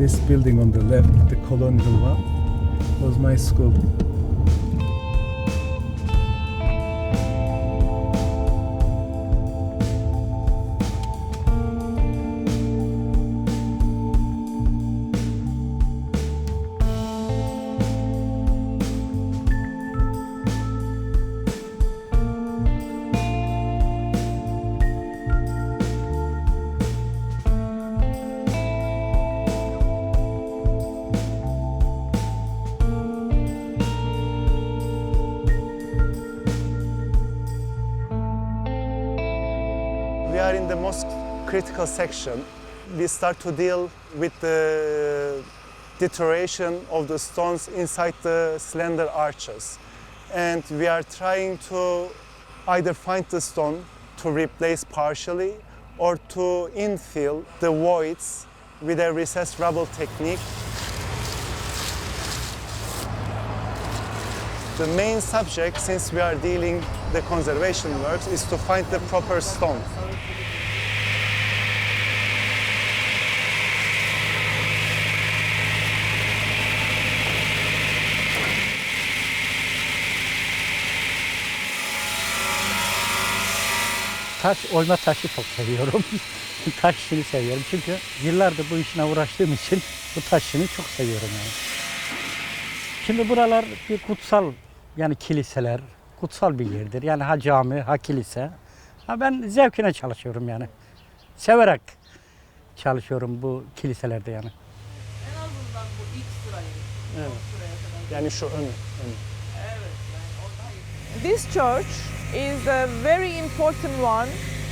This building on the left, the colonial one, was my school. We are in the mosque critical section. We start to deal with the deterioration of the stones inside the slender arches. And we are trying to either find the stone to replace partially or to infill the voids with a recessed rubble technique. The main subject, since we are dealing the conservation works, is to find the proper stone. Oyma taşı çok seviyorum. Taş işini seviyorum çünkü yıllardır bu işine uğraştığım için bu taş işini çok seviyorum yani. Şimdi buralar bir kutsal, yani kiliseler, kutsal bir yerdir. Yani ha cami, ha kilise. Ha ben zevkine çalışıyorum yani. Severek çalışıyorum bu kiliselerde yani. En azından bu ilk sırayı. Evet. Sıraya kadar. Yani şu önü. Evet, yani oradan. This church is a very important one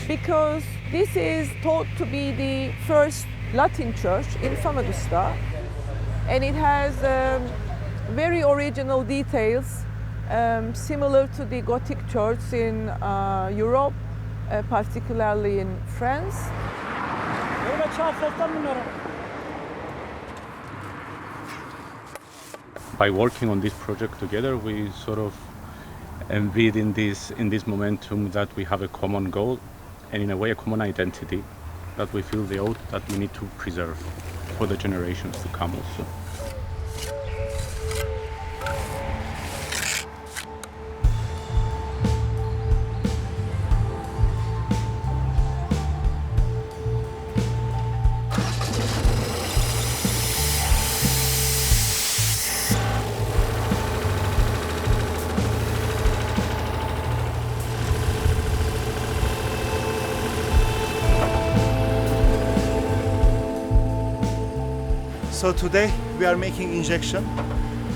because this is thought to be the first Latin church in Famagusta, and it has very original details similar to the Gothic church in Europe, particularly in France. By working on this project together, we sort of embed in this momentum that we have a common goal and in a way a common identity that we feel the oath that we need to preserve for the generations to come also. So today we are making injection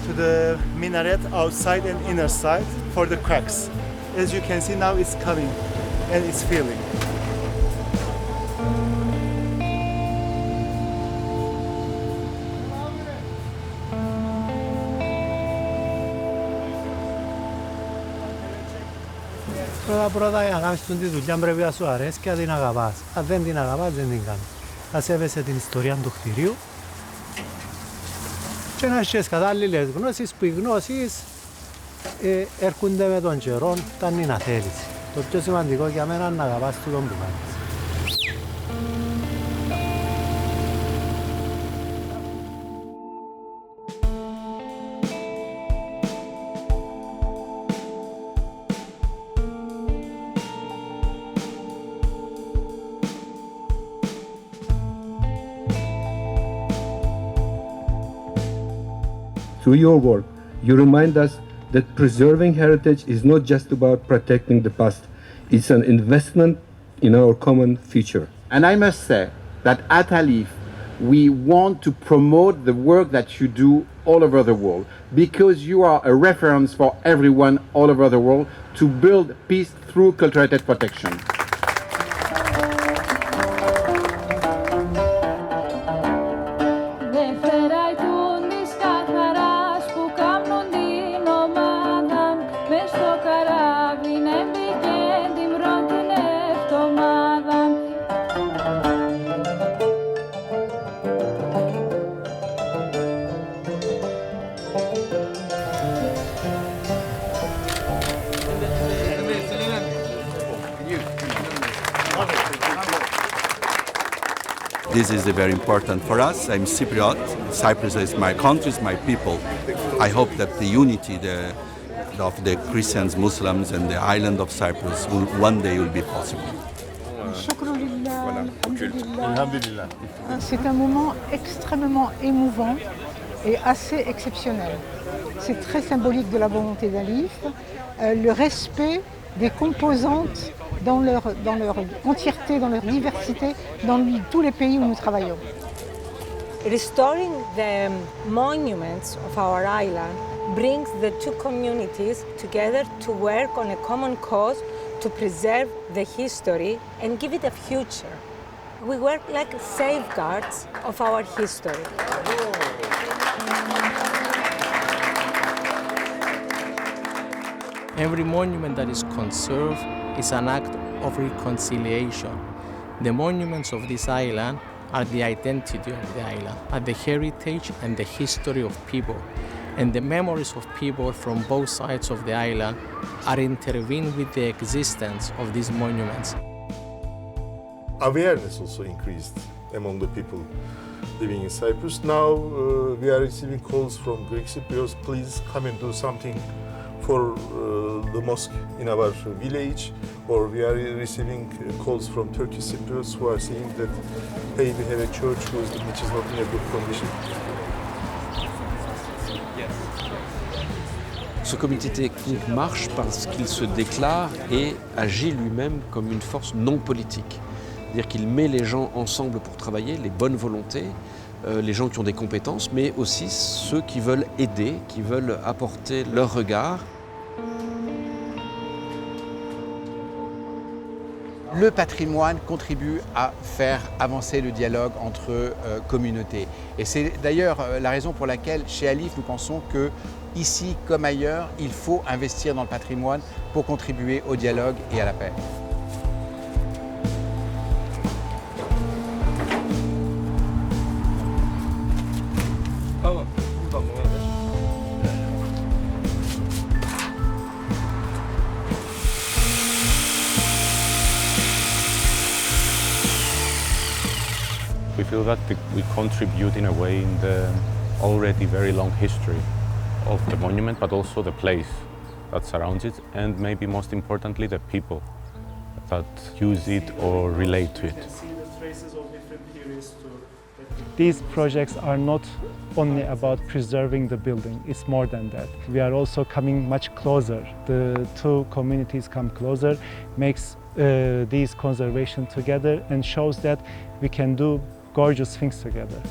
to the minaret outside and inner side for the cracks. As you can see now it's coming and it's filling. Πρώτα για να κάνεις τη δουλειά πρέπει να σου αρέσει και να την αγαπάς. Αν δεν την αγαπάς δεν την κάνεις. Να σέβεσαι την ιστορία του κτηρίου και να έχεις κατάλληλες γνώσεις που οι γνώσεις έρχονται με τον καιρό όταν είναι να θέλεις. Το πιο σημαντικό για μένα είναι να αγαπάς τον που κάνεις. Through your work, you remind us that preserving heritage is not just about protecting the past, it's an investment in our common future. And I must say that at Alif, we want to promote the work that you do all over the world because you are a reference for everyone all over the world to build peace through cultural heritage protection. This is very important for us. I'm Cypriot. Cyprus is my country, is my people. I hope that the unity of the Christians, Muslims, and the island of Cyprus will one day will be possible. C'est un moment extrêmement émouvant et assez exceptionnel. C'est très symbolique de la volonté d'Alif, le respect des composantes dans leur entièreté, dans leur diversité, dans tous les pays où nous travaillons. Restoring the monuments of our island brings the two communities together to work on a common cause to preserve the history and give it a future. We work like safeguards of our history. Every monument that is conserved is an act of reconciliation. The monuments of this island are the identity of the island, are the heritage and the history of people. And the memories of people from both sides of the island are intervened with the existence of these monuments. Awareness also increased among the people living in Cyprus. Now we are receiving calls from Greek Cypriots, please come and do something for the mosque in our village, or we are receiving calls from Turkish Cypriots who are saying that, hey, we have a church which is not in a good condition. Ce comité technique marche parce qu'il se déclare et agit lui-même comme une force non politique. C'est-à-dire qu'il met les gens ensemble pour travailler, les bonnes volontés, les gens qui ont des compétences, mais aussi ceux qui veulent aider, qui veulent apporter leur regard. Le patrimoine contribue à faire avancer le dialogue entre communautés. Et c'est d'ailleurs la raison pour laquelle, chez Alif, nous pensons que ici comme ailleurs, il faut investir dans le patrimoine pour contribuer au dialogue et à la paix. We feel that we contribute in a way in the already very long history of the monument, but also the place that surrounds it, and maybe most importantly the people that use it or relate to it. These projects are not only about preserving the building, it's more than that. We are also coming much closer. The two communities come closer, makes these conservation together and shows that we can do gorgeous things together.